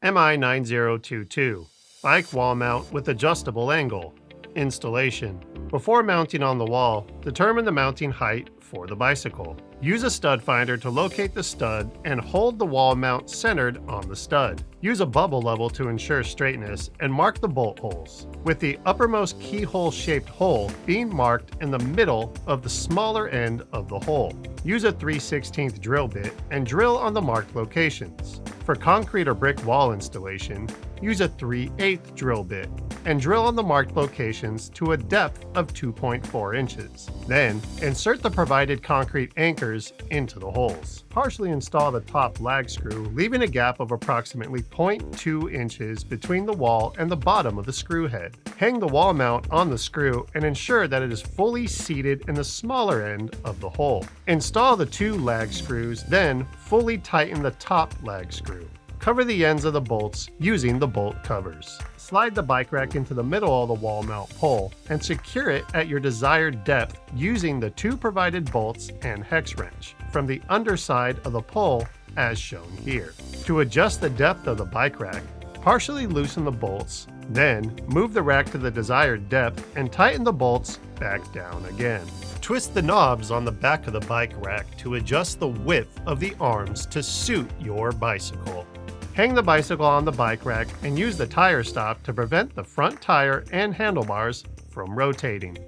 MI-9022 Bike Wall Mount with Adjustable Angle. Installation. Before mounting on the wall, determine the mounting height for the bicycle. Use a stud finder to locate the stud and hold the wall mount centered on the stud. Use a bubble level to ensure straightness and mark the bolt holes, with the uppermost keyhole-shaped hole being marked in the middle of the smaller end of the hole. Use a 3/16 drill bit and drill on the marked locations. For concrete or brick wall installation, use a 3/8 drill bit and drill on the marked locations to a depth of 2.4 inches. Then, insert the provided concrete anchors into the holes. Partially install the top lag screw, leaving a gap of approximately 0.2 inches between the wall and the bottom of the screw head. Hang the wall mount on the screw and ensure that it is fully seated in the smaller end of the hole. Install the 2 lag screws, then fully tighten the top lag screw. Cover the ends of the bolts using the bolt covers. Slide the bike rack into the middle of the wall mount pole and secure it at your desired depth using the 2 provided bolts and hex wrench from the underside of the pole as shown here. To adjust the depth of the bike rack, partially loosen the bolts, then move the rack to the desired depth and tighten the bolts back down again. Twist the knobs on the back of the bike rack to adjust the width of the arms to suit your bicycle. Hang the bicycle on the bike rack and use the tire stop to prevent the front tire and handlebars from rotating.